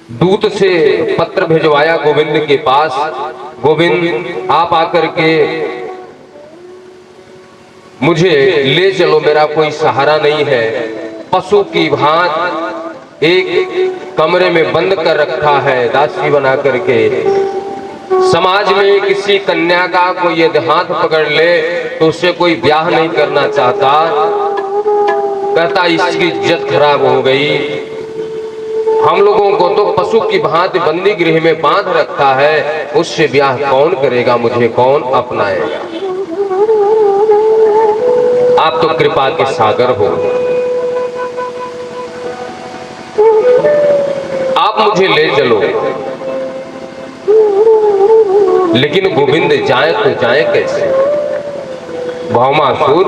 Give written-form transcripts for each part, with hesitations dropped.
दूत से पत्र भिजवाया गोविंद के पास, गोविंद आप आकर के मुझे ले चलो, मेरा कोई सहारा नहीं है। पशु की भांत एक कमरे में बंद कर रखा है दासी बना करके। समाज में किसी कन्या का कोई यदि हाथ पकड़ ले तो उससे कोई ब्याह नहीं करना चाहता, कहता इसकी इज्जत खराब हो गई। हम लोगों को तो पशु की भांति बंदी गृह में बांध रखा है, उससे ब्याह कौन करेगा, मुझे कौन अपनाएगा। आप तो कृपा के सागर हो, आप मुझे ले चलो। लेकिन गोविंद जाए तो जाए कैसे? भौमासुर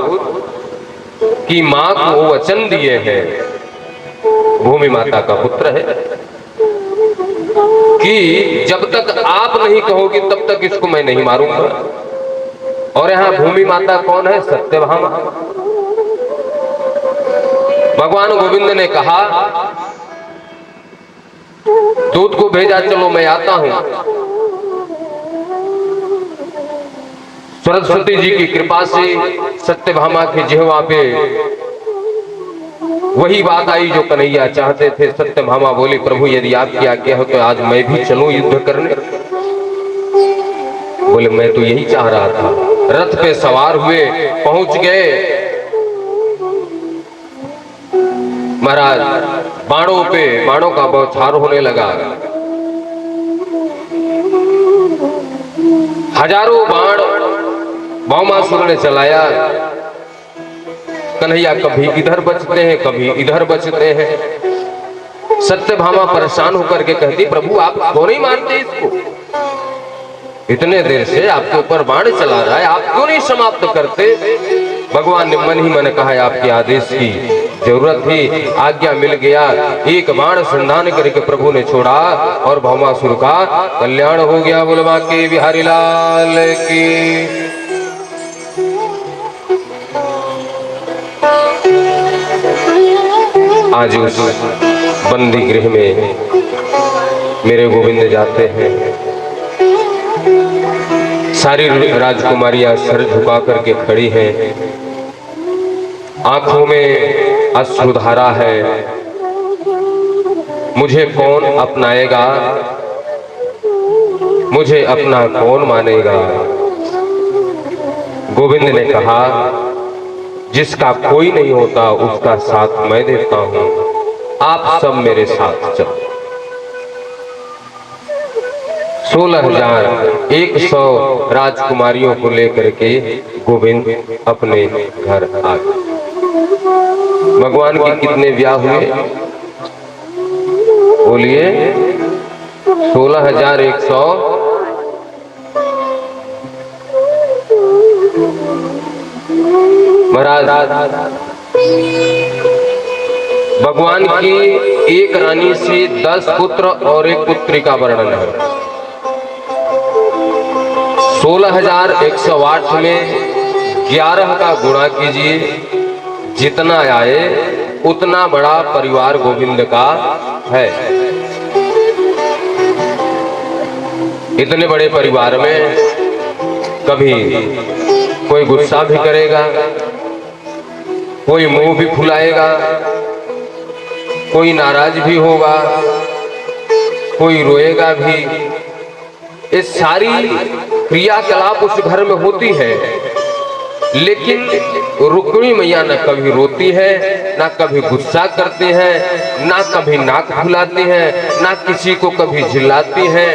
की मां को वचन दिए हैं, भूमि माता का पुत्र है, कि जब तक आप नहीं कहोगे तब तक इसको मैं नहीं मारूंगा। और यहां भूमि माता कौन है? सत्यभामा। भगवान गोविंद ने कहा दूत को भेजा, चलो मैं आता हूं। सरस्वती जी की कृपा से सत्यभामा के जिह्वा पे वही बात आई जो कन्हैया चाहते थे। सत्यभामा बोली, प्रभु यदि आपकी आज्ञा हो तो आज मैं भी चलूं युद्ध करने। बोले मैं तो यही चाह रहा था। रथ पे सवार हुए, पहुंच गए। महाराज बाणों का बौछार होने लगा। हजारों बाण भौमासुर ने चलाया। कन्हैया कभी इधर बचते हैं, कभी इधर बचते हैं। सत्यभामा परेशान होकर के कहती, प्रभु आप क्यों नहीं मारते इसको? इतने देर से आपके ऊपर बाण चला रहा है, आप क्यों नहीं समाप्त करते? भगवान ने मन ही मन कहा, आपके आदेश की जरूरत थी, आज्ञा मिल गया। एक बाण संधान करके प्रभु ने छोड़ा और भौमासुर का कल्याण हो गया। बोलवा के बिहारी लाल की। आज उस बंदी गृह में मेरे गोविंद जाते हैं। सारी राजकुमारियां सर झुका करके खड़ी हैं, आंखों में अश्रुधारा है। मुझे कौन अपनाएगा, मुझे अपना कौन मानेगा? गोविंद ने कहा, जिसका कोई नहीं होता उसका साथ मैं देता हूं, आप सब मेरे साथ चलो। 16,100 राजकुमारियों को लेकर के गोविंद अपने घर आ गए। भगवान के कितने ब्याह हुए? बोलिए 16,100। महाराज भगवान की एक रानी से 10 पुत्र और एक पुत्री का वर्णन है। 16,108 में 11 का गुणा कीजिए, जितना आए उतना बड़ा परिवार गोविंद का है। इतने बड़े परिवार में कभी कोई गुस्सा भी करेगा, कोई मुंह भी फुलाएगा, कोई नाराज भी होगा, कोई रोएगा भी। ये सारी क्रियाकलाप उस घर में होती है। लेकिन रुक्मिणी मैया न कभी रोती है, ना कभी गुस्सा करती हैं, ना कभी नाक फुलाती हैं, ना किसी को कभी झिल्लाती हैं।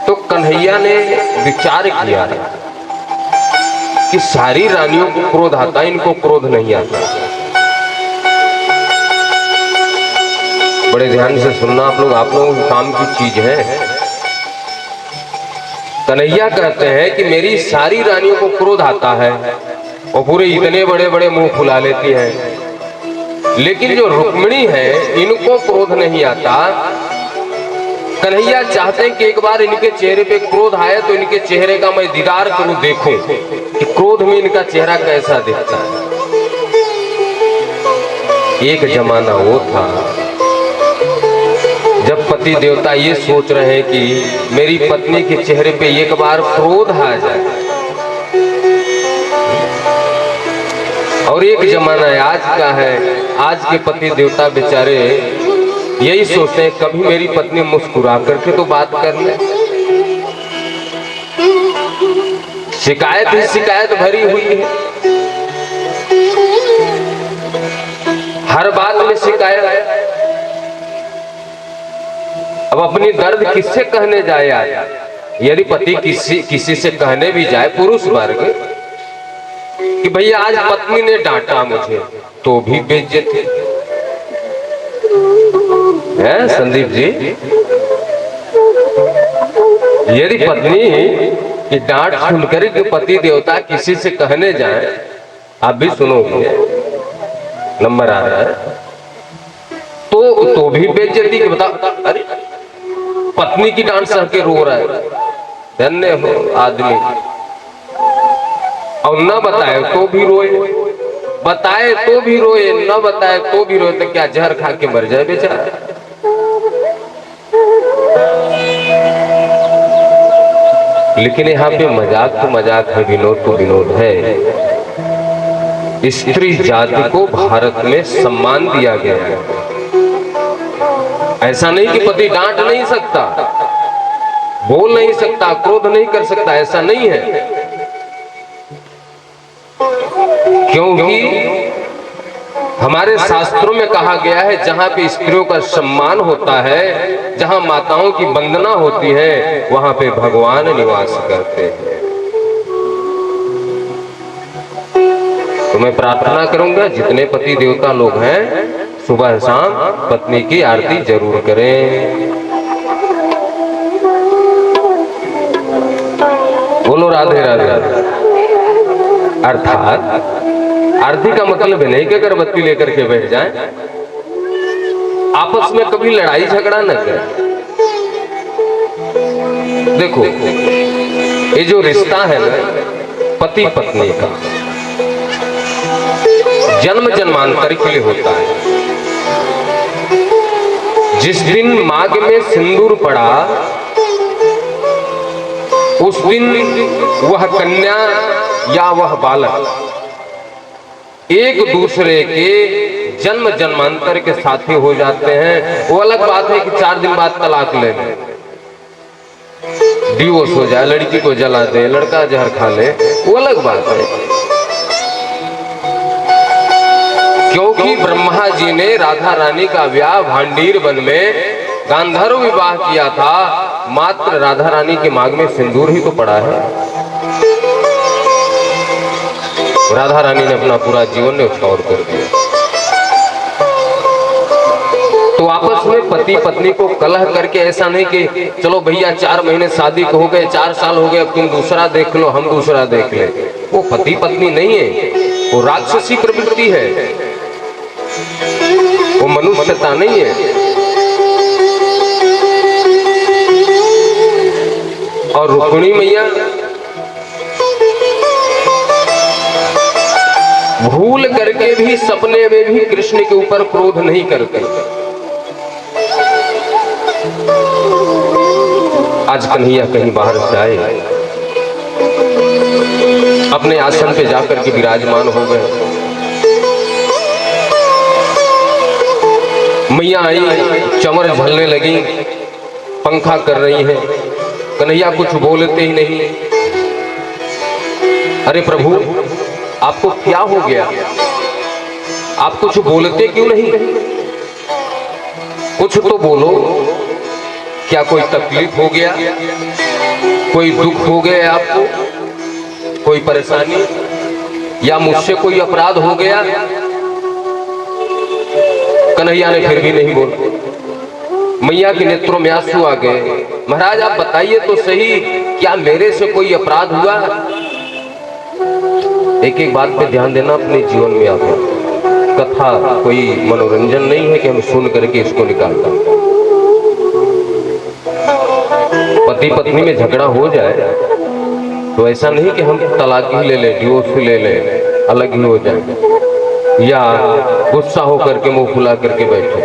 तो कन्हैया ने विचार किया कि सारी रानियों को क्रोध आता, इनको क्रोध नहीं आता। बड़े ध्यान से सुनना आप लोगों के काम की चीज है। कन्हैया कहते हैं कि मेरी सारी रानियों को क्रोध आता है और पूरे इतने बड़े बड़े मुंह फुला लेती हैं, लेकिन जो रुक्मिणी है इनको क्रोध नहीं आता। कन्हैया चाहते हैं कि एक बार इनके चेहरे पे क्रोध आए तो इनके चेहरे का मैं दीदार करूं, देखूं कि क्रोध में इनका चेहरा कैसा दिखता है। एक जमाना वो था जब पति देवता ये सोच रहे हैं कि मेरी पत्नी के चेहरे पे एक बार क्रोध आ जाए, और एक जमाना है आज का है, आज के पति देवता बेचारे यही सोचते हैं कभी मेरी पत्नी मुस्कुरा करके तो बात कर ले। शिकायत ही शिकायत भरी हुई है, हर बात में शिकायत। अब अपनी दर्द किससे कहने जाए आज? यदि पति किसी से कहने भी जाए, पुरुष वर्ग, कि भैया आज पत्नी ने डांटा मुझे, तो भी बेइज्जती है। संदीप जी, यदि पत्नी की डांट सुनकर के पति देवता किसी से कहने जाए, आप भी सुनोगे, नंबर आ रहा है, तो भी बेइज्जती के बता। अरे पत्नी की डांट सह के रो रहा है, धन्य हो आदमी। और न बताए तो भी रोए, बताए तो भी रोए, न बताए तो भी रोए, तो क्या जहर खा के मर जाए बेचारा। लेकिन यहाँ पे मजाक तो मजाक है, विनोद तो विनोद है। स्त्री जाति को भारत में सम्मान दिया गया है। ऐसा नहीं कि पति डांट नहीं सकता, बोल नहीं सकता, क्रोध नहीं कर सकता, ऐसा नहीं है। क्योंकि हमारे शास्त्रों में कहा गया है जहां पे स्त्रियों का सम्मान होता है, जहां माताओं की वंदना होती है, वहां पे भगवान निवास करते हैं। तो मैं प्रार्थना करूंगा जितने पति देवता लोग हैं, सुबह शाम पत्नी की आरती जरूर करें। बोलो राधे राधे। अर्थात आरती का मतलब नहीं कि अगरबत्ती लेकर के बैठ जाएं, आपस में कभी लड़ाई झगड़ा न करें। देखो ये जो रिश्ता है ना पति पत्नी का, जन्म जन्मांतर के लिए होता है। जिस दिन मांग में सिंदूर पड़ा, उस दिन वह कन्या या वह बालक एक दूसरे के जन्म जन्मांतर के साथी हो जाते हैं। वो अलग बात है कि 4 दिन बाद तलाक ले लें, डिवोर्स हो जाए, लड़की को जला दे, लड़का जहर खा ले, वो अलग बात है। क्योंकि ब्रह्मा जी ने राधा रानी का ब्याह भांडीर वन में गांधर्व विवाह किया था, मात्र राधा रानी के मांग में सिंदूर ही तो पड़ा है। राधा रानी ने अपना पूरा जीवन न्यौछावर कर दिया। तो आपस में पति पत्नी को कलह करके ऐसा नहीं कि चलो भैया 4 महीने शादी को हो गए, 4 साल हो गए, अब तुम दूसरा देख लो, हम दूसरा देख ले। वो पति पत्नी नहीं है, वो राक्षसी प्रवृत्ति है, वो मनुष्यता नहीं है। और रुक्मिणी मैया भूल करके भी सपने में भी कृष्ण के ऊपर क्रोध नहीं करते। आज कन्हैया कहीं बाहर से आए, अपने आसन पे जाकर के विराजमान हो गए। मैया आई, चमर झलने लगी, पंखा कर रही है, कन्हैया कुछ बोलते ही नहीं। अरे प्रभु आपको क्या हो गया, आप कुछ बोलते क्यों नहीं? कुछ तो बोलो, क्या कोई तकलीफ हो गया, कोई दुख हो गया आपको, कोई परेशानी, या मुझसे कोई अपराध हो गया? कन्हैया ने फिर भी नहीं बोला। मैया के नेत्रों में आंसू आ गए। महाराज आप बताइए तो सही, क्या मेरे से कोई अपराध हुआ? एक एक बात पे ध्यान देना अपने जीवन में। आप कथा कोई मनोरंजन नहीं है कि हम सुन करके इसको निकालता। पति पत्नी में झगड़ा हो जाए तो ऐसा नहीं कि हम तलाक ही ले लें, डिवोर्स ले लें, अलग ही हो जाए, या गुस्सा होकर के मुंह फुला करके बैठे।